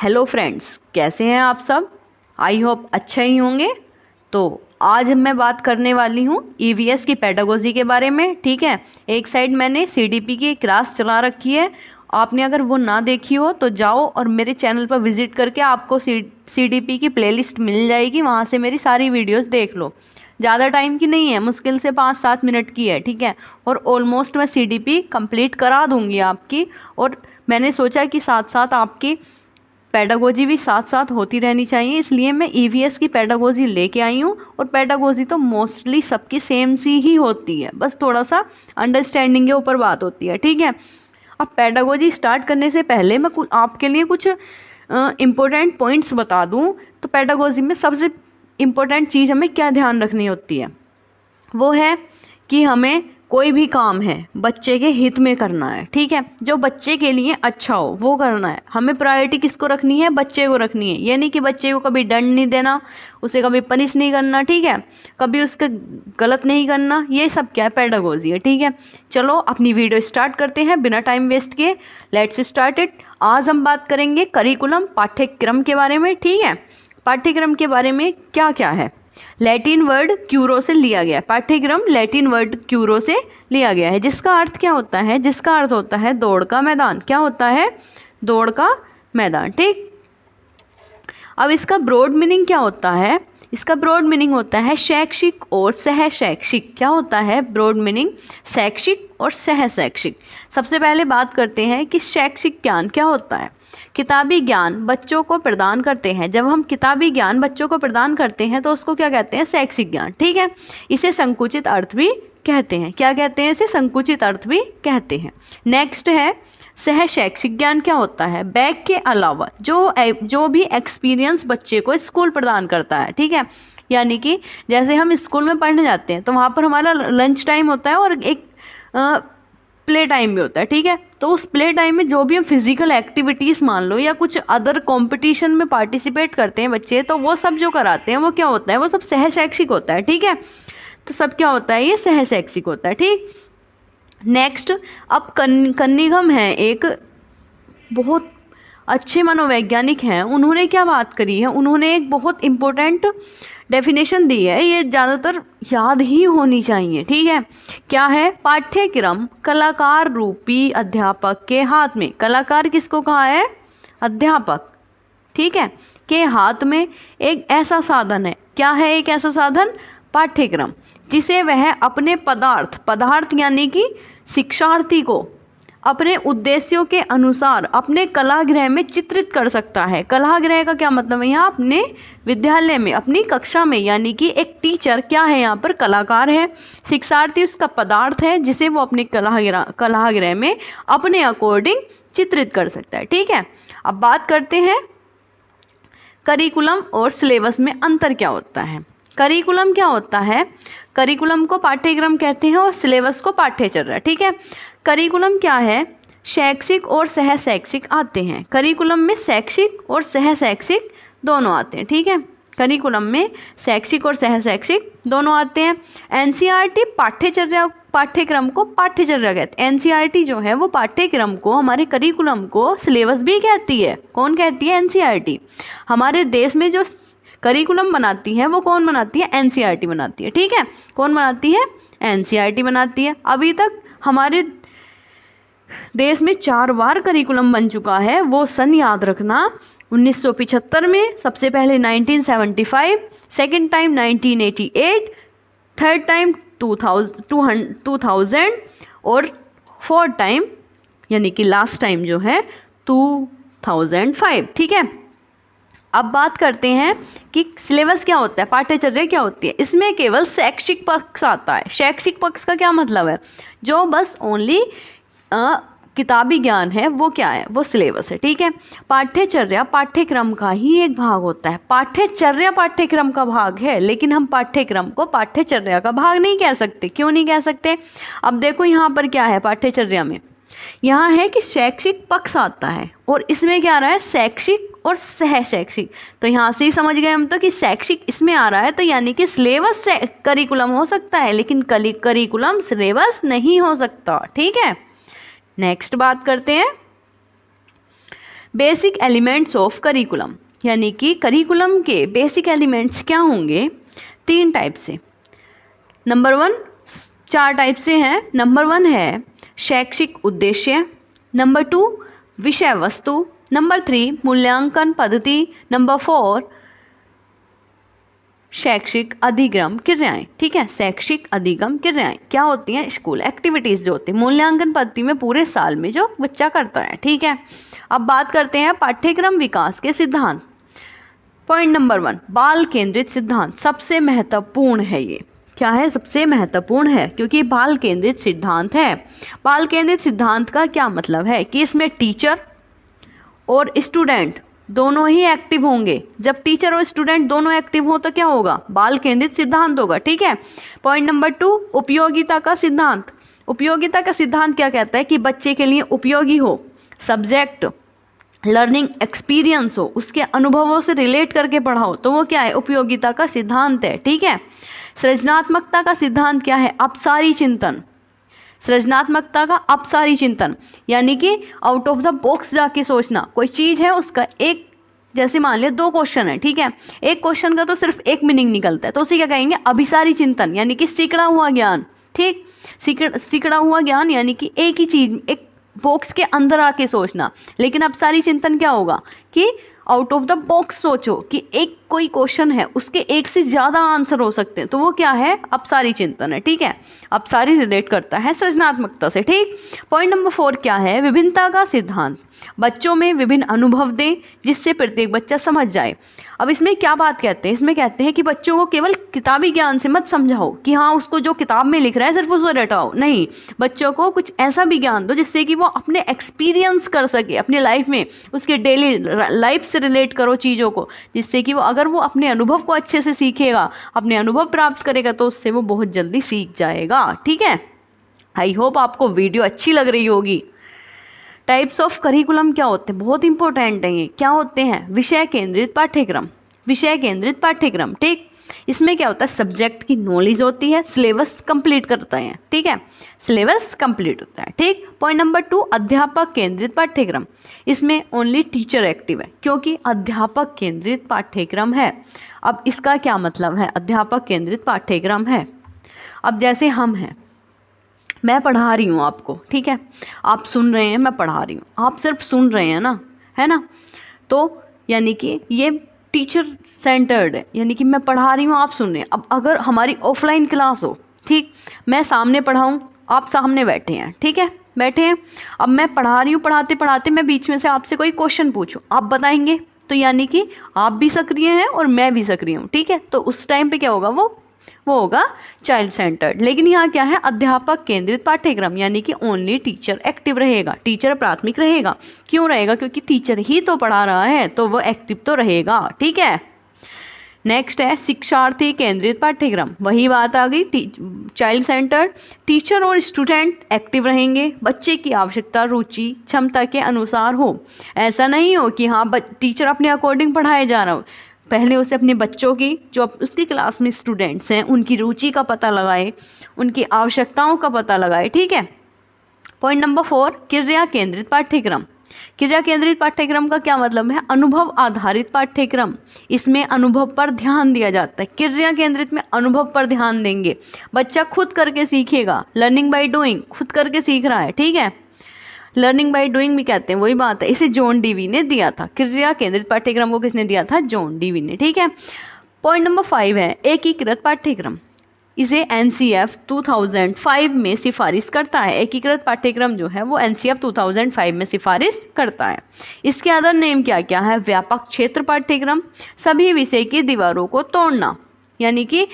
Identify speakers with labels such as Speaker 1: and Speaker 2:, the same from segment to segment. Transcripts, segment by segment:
Speaker 1: Hello friends, कैसे हैं आप सब। आई होप अच्छे ही होंगे। तो आज मैं बात करने वाली हूँ ईवीएस की पेडागोजी के बारे में। ठीक है, एक साइड मैंने सीडीपी की क्लास चला रखी है। आपने अगर वो ना देखी हो तो जाओ और मेरे चैनल पर विजिट करके आपको सीडीपी की प्लेलिस्ट मिल जाएगी, वहाँ से मेरी सारी वीडियोस देख लो। ज़्यादा टाइम की नहीं है, मुश्किल से 5-7 मिनट की है। ठीक है, और ऑलमोस्ट मैं सीडीपी कंप्लीट करा दूंगी आपकी। और मैंने सोचा कि साथ साथ आपकी पेडागोजी भी साथ साथ होती रहनी चाहिए, इसलिए मैं ईवीएस की पेडागोजी लेके आई हूँ। और पेडागोजी तो मोस्टली सबकी सेम सी ही होती है, बस थोड़ा सा अंडरस्टैंडिंग के ऊपर बात होती है। ठीक है, अब पेडागोजी स्टार्ट करने से पहले मैं आपके लिए कुछ इम्पोर्टेंट पॉइंट्स बता दूँ। तो पेडागोजी में सबसे इम्पोर्टेंट चीज़ हमें क्या ध्यान रखनी होती है, वो है कि हमें कोई भी काम है बच्चे के हित में करना है। ठीक है, जो बच्चे के लिए अच्छा हो वो करना है। हमें प्रायोरिटी किसको रखनी है, बच्चे को रखनी है। ये नहीं कि बच्चे को कभी दंड नहीं देना, उसे कभी पनिश नहीं करना। ठीक है, कभी उसका गलत नहीं करना। ये सब क्या है, पेडागोजी है। ठीक है, चलो अपनी वीडियो स्टार्ट करते हैं बिना टाइम वेस्ट किए। Let's start it. आज हम बात करेंगे करिकुलम, पाठ्यक्रम के बारे में। ठीक है, पाठ्यक्रम के बारे में क्या क्या है। लैटिन वर्ड क्यूरो से लिया गया है। पाठ्यक्रम लैटिन वर्ड क्यूरो से लिया गया है, जिसका अर्थ क्या होता है, जिसका अर्थ होता है दौड़ का मैदान। क्या होता है, दौड़ का मैदान। ठीक, अब इसका ब्रॉड मीनिंग क्या होता है, इसका ब्रॉड मीनिंग होता है शैक्षिक और सह शैक्षिक। क्या होता है ब्रॉड मीनिंग, शैक्षिक और सह शैक्षिक। सबसे पहले बात करते हैं कि शैक्षिक ज्ञान क्या होता है। किताबी ज्ञान बच्चों को प्रदान करते हैं। जब हम किताबी ज्ञान बच्चों को प्रदान करते हैं तो उसको क्या कहते हैं, शैक्षिक ज्ञान। ठीक है, इसे संकुचित अर्थ भी कहते हैं। क्या कहते हैं, इसे संकुचित अर्थ भी कहते हैं। नेक्स्ट है सह शैक्षिक ज्ञान। क्या होता है, बैग के अलावा जो भी एक्सपीरियंस बच्चे को स्कूल प्रदान करता है। ठीक है, यानी कि जैसे हम स्कूल में पढ़ने जाते हैं तो वहाँ पर हमारा लंच टाइम होता है और एक प्ले टाइम भी होता है। ठीक है, तो उस प्ले टाइम में जो भी हम फिजिकल एक्टिविटीज़ मान लो या कुछ अदर कंपटीशन में पार्टिसिपेट करते हैं बच्चे, तो वो सब जो कराते हैं वो क्या होता है, वो सब सह शैक्षिक होता है। ठीक है, तो सब क्या होता है, ये सह शैक्षिक होता है। ठीक, नेक्स्ट अब कन्निघम है, एक बहुत अच्छे मनोवैज्ञानिक हैं। उन्होंने क्या बात करी है, उन्होंने एक बहुत इम्पोर्टेंट डेफिनेशन दी है, ये ज़्यादातर याद ही होनी चाहिए। ठीक है, क्या है, पाठ्यक्रम कलाकार रूपी अध्यापक के हाथ में। कलाकार किसको कहा है, अध्यापक। ठीक है, के हाथ में एक ऐसा साधन है। क्या है, एक ऐसा साधन, पाठ्यक्रम, जिसे वह अपने पदार्थ यानी कि शिक्षार्थी को अपने उद्देश्यों के अनुसार अपने कलागृह में चित्रित कर सकता है। कलागृह का क्या मतलब है, यहाँ अपने विद्यालय में, अपनी कक्षा में, यानी कि एक टीचर क्या है, यहाँ पर कलाकार है। शिक्षार्थी उसका पदार्थ है जिसे वो अपने कलागृह में अपने अकॉर्डिंग चित्रित कर सकता है। ठीक है, अब बात करते हैं करिकुलम और सिलेबस में अंतर क्या होता है। करिकुलम क्या होता है, करिकुलम को पाठ्यक्रम कहते हैं और सिलेबस को पाठ्यचर्या। ठीक है, करिकुलम क्या है, शैक्षिक और सह शैक्षिक आते हैं। करिकुलम में शैक्षिक और सह शैक्षिक दोनों आते हैं। ठीक है, करिकुलम में शैक्षिक और सह शैक्षिक दोनों आते हैं। एनसीईआरटी पाठ्यक्रम को पाठ्यचर्या कहते हैं। एनसीईआरटी जो है वो पाठ्यक्रम को, हमारे करिकुलम को सिलेबस भी कहती है। कौन कहती है, एनसीईआरटी। हमारे देश में जो करिकुलम बनाती है वो कौन बनाती है, एनसीईआरटी बनाती है। ठीक है, कौन बनाती है, एनसीईआरटी बनाती है। अभी तक हमारे देश में 4 बार करिकुलम बन चुका है। वो सन याद रखना, 1975 में, सबसे पहले 1975, सेकेंड टाइम 1988, थर्ड टाइम 2000 और फोर्थ टाइम यानी कि लास्ट टाइम जो है 2005। ठीक है, अब बात करते हैं कि सिलेबस क्या होता है, पाठ्यचर्या क्या होती है। इसमें केवल शैक्षिक पक्ष आता है। शैक्षिक पक्ष का क्या मतलब है, जो बस ओनली किताबी ज्ञान है वो क्या है, वो सिलेबस है। ठीक है, पाठ्यचर्या पाठ्यक्रम का ही एक भाग होता है। पाठ्यचर्या पाठ्यक्रम का भाग है, लेकिन हम पाठ्यक्रम को पाठ्यचर्या का भाग नहीं कह सकते। क्यों नहीं कह सकते, अब देखो यहाँ पर क्या है, पाठ्यचर्या में यहाँ है कि शैक्षिक पक्ष आता है और इसमें क्या आ रहा है, शैक्षिक और सह शैक्षिक। तो यहाँ से ही समझ गए हम तो कि शैक्षिक इसमें आ रहा है, तो यानी कि सिलेबस से करिकुलम हो सकता है, लेकिन करिकुलम सिलेबस नहीं हो सकता। ठीक है, नेक्स्ट बात करते हैं बेसिक एलिमेंट्स ऑफ करिकुलम, यानी कि करिकुलम के बेसिक एलिमेंट्स क्या होंगे? 3 टाइप से। नंबर 1, 4 टाइप से हैं। नंबर 1 है शैक्षिक उद्देश्य, नंबर 2 विषय वस्तु, नंबर 3 मूल्यांकन पद्धति, नंबर 4 शैक्षिक अधिगम क्रियाएं। ठीक है, शैक्षिक अधिगम क्रियाएं क्या होती हैं? स्कूल एक्टिविटीज जो होती है मूल्यांकन पद्धति में पूरे साल में जो बच्चा करता है। ठीक है, अब बात करते हैं पाठ्यक्रम विकास के सिद्धांत। पॉइंट नंबर 1, बाल केंद्रित सिद्धांत सबसे महत्वपूर्ण है। ये क्या है? सबसे महत्वपूर्ण है क्योंकि बाल केंद्रित सिद्धांत है। बाल केंद्रित सिद्धांत का क्या मतलब है कि इसमें टीचर और स्टूडेंट दोनों ही एक्टिव होंगे। जब टीचर और स्टूडेंट दोनों एक्टिव हो तो क्या होगा? बाल केंद्रित सिद्धांत होगा। ठीक है, पॉइंट नंबर 2, उपयोगिता का सिद्धांत। उपयोगिता का सिद्धांत क्या कहता है कि बच्चे के लिए उपयोगी हो, सब्जेक्ट लर्निंग एक्सपीरियंस हो, उसके अनुभवों से रिलेट करके पढ़ाओ, तो वो क्या है? उपयोगिता का सिद्धांत है। ठीक है, सृजनात्मकता का सिद्धांत क्या है? अपसारी चिंतन। सृजनात्मकता का अपसारी चिंतन यानी कि आउट ऑफ द बॉक्स जाके सोचना। कोई चीज़ है उसका एक, जैसे मान लिया 2 क्वेश्चन है, ठीक है, एक क्वेश्चन का तो सिर्फ एक मीनिंग निकलता है, तो उसे क्या कहेंगे? अभिसारी चिंतन, यानी कि सिकड़ा हुआ ज्ञान। ठीक, सिकड़ा हुआ ज्ञान यानी कि एक ही चीज एक बॉक्स के अंदर आके सोचना। लेकिन अपसारी चिंतन क्या होगा कि आउट ऑफ द बॉक्स सोचो कि एक कोई क्वेश्चन है उसके एक से ज़्यादा आंसर हो सकते हैं, तो वो क्या है? अपसारी चिंतन है। ठीक है, अपसारी रिलेट करता है सृजनात्मकता से। ठीक, पॉइंट नंबर 4 क्या है? विभिन्नता का सिद्धांत। बच्चों में विभिन्न अनुभव दें जिससे प्रत्येक बच्चा समझ जाए। अब इसमें क्या बात कहते हैं? इसमें कहते हैं कि बच्चों को केवल किताबी ज्ञान से मत समझाओ कि हाँ उसको जो किताब में लिख रहा है सिर्फ उसे रटाओ, नहीं, बच्चों को कुछ ऐसा भी ज्ञान दो जिससे कि वो अपने एक्सपीरियंस कर सके अपनी लाइफ में, उसके डेली लाइफ से रिलेट करो चीज़ों को, जिससे कि वो अगर वो अपने अनुभव को अच्छे से सीखेगा, अपने अनुभव प्राप्त करेगा, तो उससे वो बहुत जल्दी सीख जाएगा। ठीक है, आई होप आपको वीडियो अच्छी लग रही होगी। टाइप्स ऑफ करिकुलम क्या होते हैं? बहुत इंपॉर्टेंट है ये। क्या होते हैं? विषय केंद्रित पाठ्यक्रम। विषय केंद्रित पाठ्यक्रम, ठीक, इसमें क्या होता है? सब्जेक्ट की नॉलेज होती है, सिलेबस कंप्लीट करता है। ठीक है, सिलेबस कंप्लीट होता है। ठीक, पॉइंट नंबर 2, अध्यापक केंद्रित पाठ्यक्रम। इसमें ओनली टीचर एक्टिव है क्योंकि अध्यापक केंद्रित पाठ्यक्रम है। अब इसका क्या मतलब है? अध्यापक केंद्रित पाठ्यक्रम है। अब जैसे हम हैं, मैं पढ़ा रही हूँ आपको, ठीक है, आप सुन रहे हैं, मैं पढ़ा रही हूँ, आप सिर्फ सुन रहे हैं ना, है ना, तो यानी कि ये टीचर सेंटर्ड है, यानी कि मैं पढ़ा रही हूँ, आप सुन रहे हैं। अब अगर हमारी ऑफलाइन क्लास हो, ठीक, मैं सामने पढ़ाऊँ, आप सामने बैठे हैं, ठीक है, बैठे हैं, अब मैं पढ़ा रही हूँ, पढ़ाते पढ़ाते मैं बीच में से आपसे कोई क्वेश्चन पूछूँ, आप बताएंगे, तो यानी कि आप भी सक्रिय हैं और मैं भी सक्रिय हूँ। ठीक है, तो उस टाइम पे क्या होगा? वो होगा चाइल्ड सेंटर्ड। लेकिन यहाँ क्या है? अध्यापक केंद्रित पाठ्यक्रम, यानी कि ओनली टीचर एक्टिव रहेगा, टीचर प्राथमिक रहेगा। क्यों रहेगा? क्योंकि टीचर ही तो पढ़ा रहा है, तो वो एक्टिव तो रहेगा। ठीक है, नेक्स्ट है शिक्षार्थी केंद्रित पाठ्यक्रम। वही बात आ गई, चाइल्ड सेंटर्ड। टीचर और स्टूडेंट एक्टिव रहेंगे, बच्चे की आवश्यकता, रुचि, क्षमता के अनुसार हो। ऐसा नहीं हो कि हाँ टीचर अपने अकॉर्डिंग पढ़ाए जा रहा हो, पहले उसे अपने बच्चों की, जो उसकी क्लास में स्टूडेंट्स हैं, उनकी रुचि का पता लगाए, उनकी आवश्यकताओं का पता लगाए। ठीक है, पॉइंट नंबर 4, क्रिया केंद्रित पाठ्यक्रम। क्रिया केंद्रित पाठ्यक्रम का क्या मतलब है? अनुभव आधारित पाठ्यक्रम। इसमें अनुभव पर ध्यान दिया जाता है। क्रिया केंद्रित में अनुभव पर ध्यान देंगे, बच्चा खुद करके सीखेगा, लर्निंग बाय डूइंग, खुद करके सीख रहा है। ठीक है, लर्निंग बाय डूइंग भी कहते हैं, वही बात है। इसे जॉन डीवी ने दिया था। क्रिया केंद्रित पाठ्यक्रम को किसने दिया था? जॉन डीवी ने। ठीक है, पॉइंट नंबर 5 है एकीकृत पाठ्यक्रम। इसे एनसीएफ 2005 में सिफारिश करता है। एकीकृत पाठ्यक्रम जो है वो एनसीएफ 2005 में सिफारिश करता है। इसके अदर नेम क्या क्या है? व्यापक क्षेत्र पाठ्यक्रम, सभी विषय की दीवारों को तोड़ना, यानी कि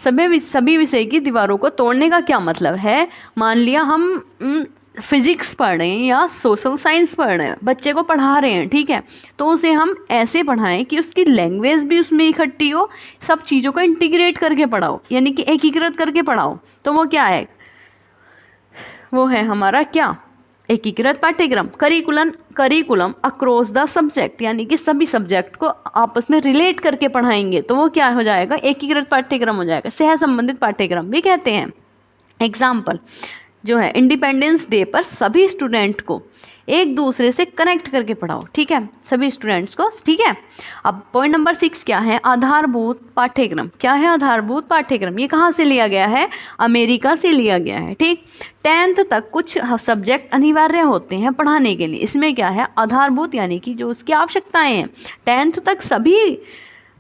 Speaker 1: सभी विषय की दीवारों को तोड़ने का क्या मतलब है? मान लिया हम फिजिक्स पढ़ रहे हैं या सोशल साइंस पढ़ रहे हैं, बच्चे को पढ़ा रहे हैं, ठीक है, तो उसे हम ऐसे पढ़ाएं कि उसकी लैंग्वेज भी उसमें इकट्ठी हो, सब चीज़ों को इंटीग्रेट करके पढ़ाओ, यानी कि एकीकृत करके पढ़ाओ। तो वो क्या है? वो है हमारा क्या? एकीकृत पाठ्यक्रम। करिकुलम अक्रॉस द सब्जेक्ट, यानी कि सभी सब्जेक्ट को आपस में रिलेट करके पढ़ाएंगे, तो वो क्या हो जाएगा? एकीकृत पाठ्यक्रम हो जाएगा। सह संबंधित पाठ्यक्रम भी कहते हैं। एग्जाम्पल, जो है इंडिपेंडेंस डे पर सभी स्टूडेंट को एक दूसरे से कनेक्ट करके पढ़ाओ, ठीक है, सभी स्टूडेंट्स को, ठीक है। अब पॉइंट नंबर 6 क्या है, आधारभूत पाठ्यक्रम। क्या है आधारभूत पाठ्यक्रम? ये कहाँ से लिया गया है? अमेरिका से लिया गया है, ठीक। 10th तक कुछ सब्जेक्ट अनिवार्य होते हैं पढ़ाने के लिए, इसमें क्या है, आधारभूत यानी कि जो उसकी आवश्यकताएं हैं। 10th तक सभी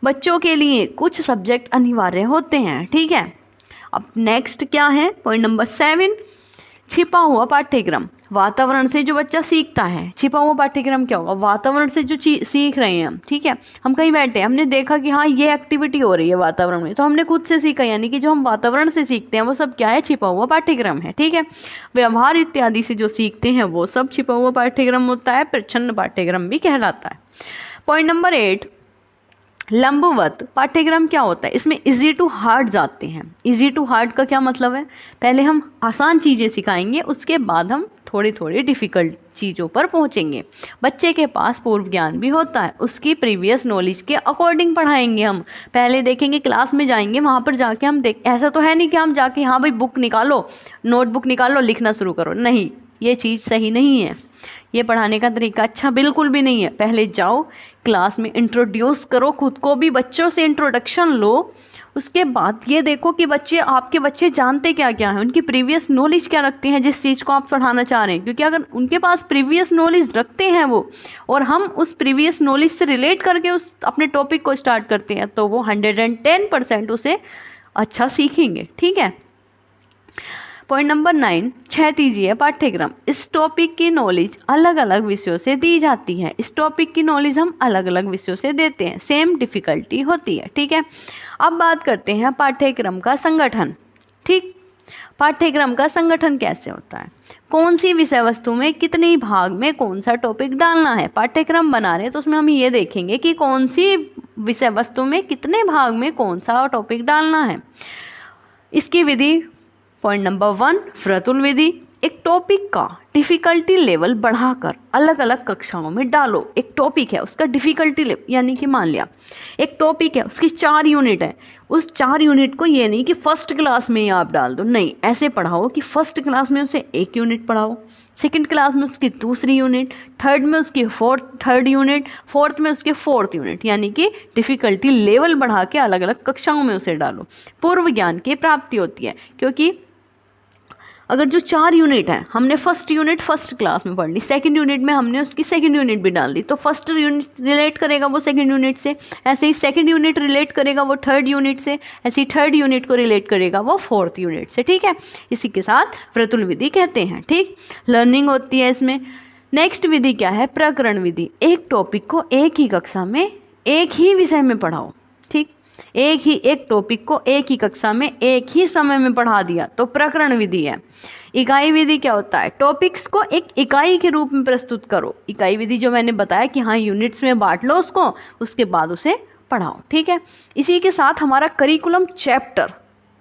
Speaker 1: बच्चों के लिए कुछ सब्जेक्ट अनिवार्य होते हैं, ठीक है। अब नेक्स्ट क्या है, पॉइंट नंबर 7, छिपा हुआ पाठ्यक्रम। वातावरण से जो बच्चा सीखता है, छिपा हुआ पाठ्यक्रम क्या होगा, वातावरण से जो चीज सीख रहे हैं हम, ठीक है। हम कहीं बैठे हैं, हमने देखा कि हाँ ये एक्टिविटी हो रही है वातावरण में, तो हमने खुद से सीखा, यानी कि जो हम वातावरण से सीखते हैं वो सब क्या है, छिपा हुआ पाठ्यक्रम है, ठीक है। व्यवहार इत्यादि से जो सीखते हैं वो सब छिपा हुआ पाठ्यक्रम होता है, प्रच्छन्न पाठ्यक्रम भी कहलाता है। पॉइंट नंबर 8, लंबवत पाठ्यक्रम क्या होता है? इसमें इजी टू हार्ड जाते हैं। इजी टू हार्ड का क्या मतलब है? पहले हम आसान चीज़ें सिखाएंगे, उसके बाद हम थोड़ी थोड़ी डिफ़िकल्ट चीज़ों पर पहुंचेंगे। बच्चे के पास पूर्व ज्ञान भी होता है, उसकी प्रीवियस नॉलेज के अकॉर्डिंग पढ़ाएंगे हम। पहले देखेंगे, क्लास में जाएंगे, वहाँ पर जाके हम ऐसा तो है नहीं कि हम जाके हाँ भाई बुक निकालो, नोटबुक निकालो, लिखना शुरू करो, नहीं, ये चीज़ सही नहीं है। ये पढ़ाने का तरीका अच्छा बिल्कुल भी नहीं है। पहले जाओ क्लास में, इंट्रोड्यूस करो खुद को भी, बच्चों से इंट्रोडक्शन लो, उसके बाद ये देखो कि बच्चे, आपके बच्चे जानते क्या क्या हैं, उनकी प्रीवियस नॉलेज क्या रखते हैं जिस चीज़ को आप पढ़ाना चाह रहे हैं। क्योंकि अगर उनके पास प्रीवियस नॉलेज रखते हैं वो, और हम उस प्रीवियस नॉलेज से रिलेट करके उस अपने टॉपिक को स्टार्ट करते हैं, तो वो 110% उसे अच्छा सीखेंगे, ठीक है। पॉइंट नंबर 9, क्षैतिजीय पाठ्यक्रम। इस टॉपिक की नॉलेज अलग अलग विषयों से दी जाती है। इस टॉपिक की नॉलेज हम अलग अलग विषयों से देते हैं, सेम डिफ़िकल्टी होती है, ठीक है। अब बात करते हैं पाठ्यक्रम का संगठन, ठीक। पाठ्यक्रम का संगठन कैसे होता है, कौन सी विषय वस्तु में कितने भाग में कौन सा टॉपिक डालना है। पाठ्यक्रम बना रहे हैं तो उसमें हम ये देखेंगे कि कौन सी विषय वस्तु में कितने भाग में कौन सा टॉपिक डालना है। इसकी विधि, पॉइंट नंबर 1, फ्रतुल विधि। एक टॉपिक का डिफ़िकल्टी लेवल बढ़ाकर अलग अलग कक्षाओं में डालो। एक टॉपिक है, उसका डिफ़िकल्टी लेवल, यानी कि मान लिया एक टॉपिक है, उसकी 4 यूनिट है, उस 4 यूनिट को ये नहीं कि फर्स्ट क्लास में ही आप डाल दो, नहीं, ऐसे पढ़ाओ कि फर्स्ट क्लास में उसे 1 यूनिट पढ़ाओ, सेकंड क्लास में उसकी दूसरी यूनिट, थर्ड में उसकी थर्ड यूनिट, फोर्थ में उसके 4th यूनिट, यानी कि डिफ़िकल्टी लेवल बढ़ा के अलग अलग कक्षाओं में उसे डालो। पूर्व ज्ञान की प्राप्ति होती है, क्योंकि अगर जो 4 यूनिट है, हमने फर्स्ट यूनिट फर्स्ट क्लास में पढ़ ली, सेकंड यूनिट में हमने उसकी सेकंड यूनिट भी डाल दी, तो फर्स्ट यूनिट रिलेट करेगा वो सेकंड यूनिट से, ऐसे ही सेकंड यूनिट रिलेट करेगा वो थर्ड यूनिट से, ऐसे ही थर्ड यूनिट को रिलेट करेगा वो 4th यूनिट से, ठीक है। इसी के साथ फ्रतुल विधि कहते हैं, ठीक। लर्निंग होती है इसमें। नेक्स्ट विधि क्या है, प्रकरण विधि। एक टॉपिक को एक ही कक्षा में एक ही विषय में पढ़ाओ, ठीक। एक टॉपिक को एक ही कक्षा में एक ही समय में पढ़ा दिया तो प्रकरण विधि है। इकाई विधि क्या होता है, टॉपिक्स को एक इकाई के रूप में प्रस्तुत करो। इकाई विधि जो मैंने बताया कि हाँ यूनिट्स में बांट लो उसको, उसके बाद उसे पढ़ाओ, ठीक है। इसी के साथ हमारा करिकुलम चैप्टर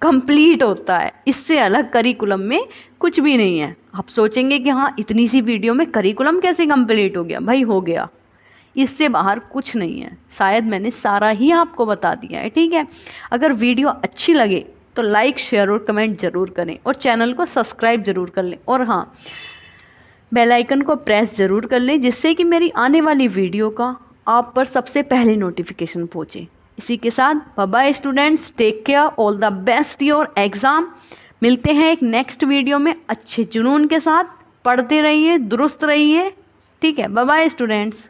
Speaker 1: कंप्लीट होता है। इससे अलग करिकुलम में कुछ भी नहीं है। आप सोचेंगे कि हाँ इतनी सी वीडियो में करिकुलम कैसे कंप्लीट हो गया, भाई हो गया, इससे बाहर कुछ नहीं है। शायद मैंने सारा ही आपको बता दिया है, ठीक है। अगर वीडियो अच्छी लगे तो लाइक शेयर और कमेंट ज़रूर करें, और चैनल को सब्सक्राइब ज़रूर कर लें, और हाँ बेल आइकन को प्रेस ज़रूर कर लें, जिससे कि मेरी आने वाली वीडियो का आप पर सबसे पहले नोटिफिकेशन पहुँचे। इसी के साथ bye bye students, take care, all the best your exam. मिलते हैं एक नेक्स्ट वीडियो में अच्छे जुनून के साथ। पढ़ते रहिए, दुरुस्त रहिए, ठीक है। Bye bye students.